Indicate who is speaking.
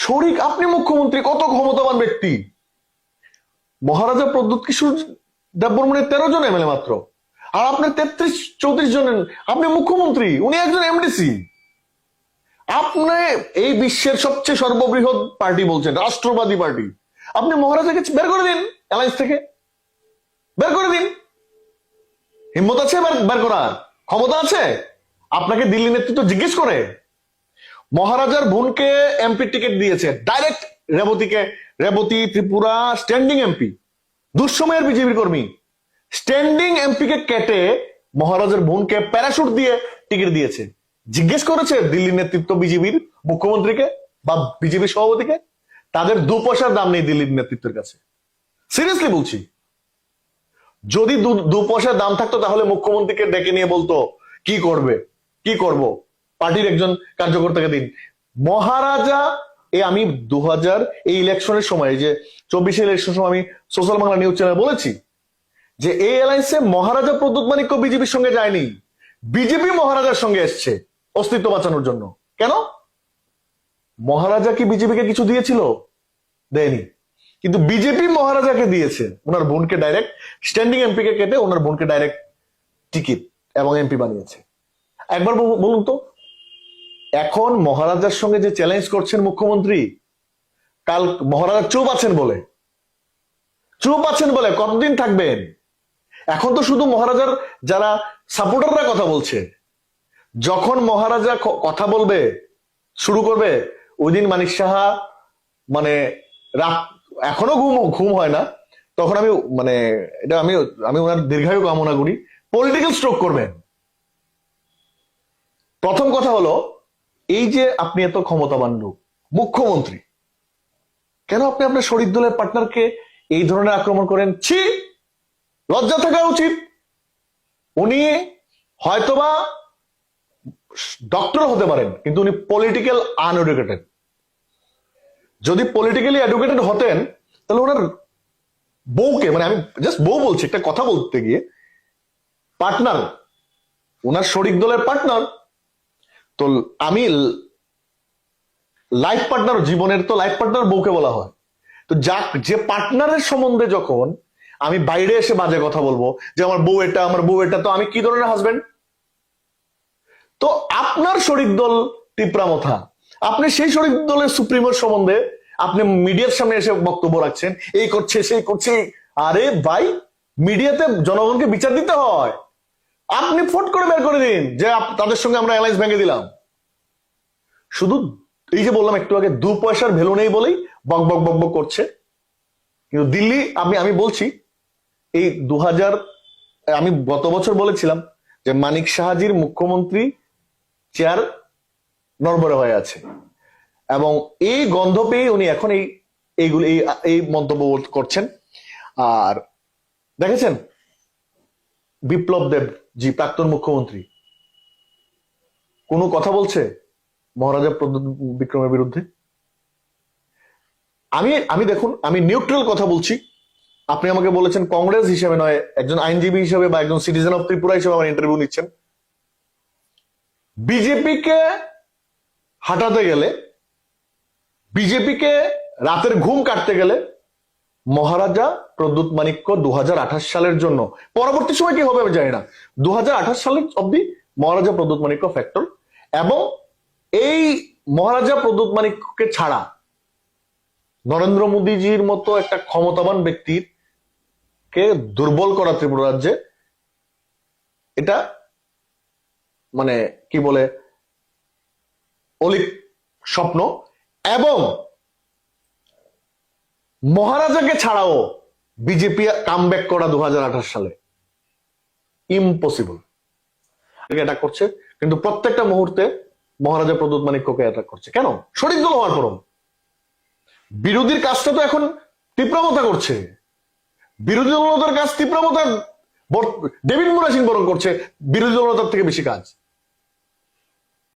Speaker 1: শরিক আপনি মুখ্যমন্ত্রী, কত ক্ষমতাবান ব্যক্তি। মহারাজা প্রদ্যোৎ কিশোর দেববর্মনের 13 জন এমএলএ মাত্র, আর আপনার 33-34 জন। আপনি মুখ্যমন্ত্রী, উনি একজন এমডিসি। আপনি এই বিশ্বের সবচেয়ে সর্ববৃহৎ পার্টি বলছেন, রাষ্ট্রবাদী পার্টি। আপনি মহারাজাকে বের করে দিন অ্যালায়েন্স থেকে, বের করে দিন। হিম্মত আছে বের করার, ক্ষমতা আছে? আপনাকে দিল্লি নেতৃত্ব জিজ্ঞেস করে? মহারাজার বোনকে এমপি টিকিট দিয়েছে ডাইরেক্ট রেবতীকে, রেবতী ত্রিপুরা স্ট্যান্ডিং এমপি, দুঃসময়ের বিজেপির কর্মী। স্ট্যান্ডিং এমপি কে কেটে মহারাজার বোনকে প্যারাশুট দিয়ে টিকিট দিয়েছে। জিজ্ঞেস করেছে দিল্লি নেতৃত্ব বিজেপির মুখ্যমন্ত্রীকে বা বিজেপি সভাপতিকে? তাদের 2 পয়সার দাম নেই দিল্লির নেতৃত্বের কাছে। সিরিয়াসলি বলছি, যদি 2 পয়সার দাম থাকতো তাহলে মুখ্যমন্ত্রীকে ডেকে নিয়ে বলতো কি করবে, কি করব, পার্টির একজন কার্যকর্তাকে দিন। মহারাজা আমি 2000 এই ইলেকশনের সময়, যে 24 ইলেকশনের সময় আমি সোশ্যাল বাংলা নিউজ চ্যানেলে বলেছি যে এই অ্যালায়েন্সে মহারাজা প্রদ্যোৎ মানিক্য বিজেপির সঙ্গে যায়নি, বিজেপি মহারাজার সঙ্গে এসছে অস্তিত্ব বাঁচানোর জন্য। কেন? মহারাজা কি বিজেপিকে কিছু দিয়েছিল? দেয়নি। কিন্তু বিজেপি মহারাজাকে দিয়েছে, ওনার বোনকে ডাইরেক্ট, স্ট্যান্ডিং এমপি কে কেটে ওনার বোনকে ডাইরেক্ট টিকিট এবং এমপি বানিয়েছে। একবার বলুন তো, এখন মহারাজার সঙ্গে যে চ্যালেঞ্জ করছেন মুখ্যমন্ত্রী, কাল মহারাজা চুপ আছেন বলে কতদিন থাকবেন? এখন তো শুধু মহারাজার যারা সাপোর্টাররা কথা বলছে। যখন মহারাজা কথা বলবে শুরু করবে, ওই দিন মানিক সাহা মানে রাত এখনো ঘুম হয় না, তখন আমি মানে এটা আমি ওনার দীর্ঘায়ু কামনা করি, পলিটিক্যাল স্ট্রোক করবেন। প্রথম কথা হলো, এই যে আপনি এত ক্ষমতাবান লোক, মুখ্যমন্ত্রী, কেন আপনি আপনার শরিক দলের পার্টনারকে এই ধরনের আক্রমণ করেন? ছি, লজ্জা থাকা উচিত। উনি হয়তোবা ডক্টর হতে পারেন, কিন্তু উনি পলিটিক্যাল আনএডুকেটেড। যদি পলিটিক্যালি এডুকেটেড হতেন তাহলে ওনার বউকে, মানে আমি জাস্ট বউ বলছি, একটা কথা বলতে গিয়ে, পার্টনার, ওনার শরিক দলের পার্টনার, তো আমি লাইফ পার্টনার, জীবনের তো লাইফ পার্টনার বউকে বলা হয়। তো যে পার্টনারের সম্বন্ধে যখন আমি বাইরে এসে বাজে কথা বলবো যে আমার বউ এটা, তো আমি কি ধরনের হাজবেন্ড? তো আপনার শরিক দল টিপ্রামথা, আপনি সেই শরিক দলের সুপ্রিমোর সম্বন্ধে আপনি মিডিয়ার সামনে এসে বক্তব্য রাখছেন, এই করছে সেই করছে। আরে ভাই, মিডিয়াতে জনগণকে বিচার দিতে হয়। আপনি ফট করে বের করে দিন যে তাদের সঙ্গে আমরা অ্যালায়েন্স ভেঙে দিলাম। শুধু এই যে বললাম একটু আগে, 2 পয়সার ভ্যালু নেই বলেই বক বক বক বক করছে। কিন্তু দিল্লি, আমি বলছি, এই 2000 আমি গত বছর বলেছিলাম যে মানিক সাহাজির মুখ্যমন্ত্রী চেয়ার নড়বড়ে হয়ে আছে, এবং এই গন্ধ পেয়ে উনি এখন এইগুলো এই মন্তব্য করছেন। আর দেখেছেন বিপ্লব দেব জি, প্রাক্তন মুখ্যমন্ত্রী, কোনো বলছে মহারাজা প্রদ্যোৎ বিক্রমের বিরুদ্ধে? আমি দেখুন, আমি নিউট্রাল কথা বলছি। আপনি আমাকে বলেছেন কংগ্রেস হিসেবে নয়, একজন আইনজীবী হিসেবে বা একজন সিটিজেন অফ ত্রিপুরা হিসেবে আমার ইন্টারভিউ নিচ্ছেন। বিজেপিকে হাঁটাতে গেলে, বিজেপিকে রাতের ঘুম কাটতে গেলে মহারাজা প্রদ্যোৎ মানিক্য 2028 সালের জন্য, পরবর্তী সময় কি হবে আমি জানি না, 2028 সালের অব্দি মহারাজা প্রদ্যোৎ মানিক্য ফ্যাক্টর। এবং এই মহারাজা প্রদ্যোৎ মানিক্যকে ছাড়া নরেন্দ্র মোদীজির মতো একটা ক্ষমতাবান ব্যক্তির কে দুর্বল করা ত্রিপুরা রাজ্যে, এটা মানে কি বলে অলিক স্বপ্ন। এবং মহারাজাকে ছাড়াও বিজেপি কামব্যাক করা 2028 সালে ইম্পসিবল। অ্যাটাক করছে, কিন্তু প্রত্যেকটা মুহূর্তে মহারাজা প্রদ্যোৎ মানিক্যকে অ্যাটাক করছে। কেন? শরিক দল হওয়ার পরও বিরোধীর কাজটা তো এখন তীব্রমতা করছে। বিরোধী দলতার কাজ তীব্রমতা ডেভিড মুরা সিং বরং করছে বিরোধী দলতার থেকে বেশি কাজ।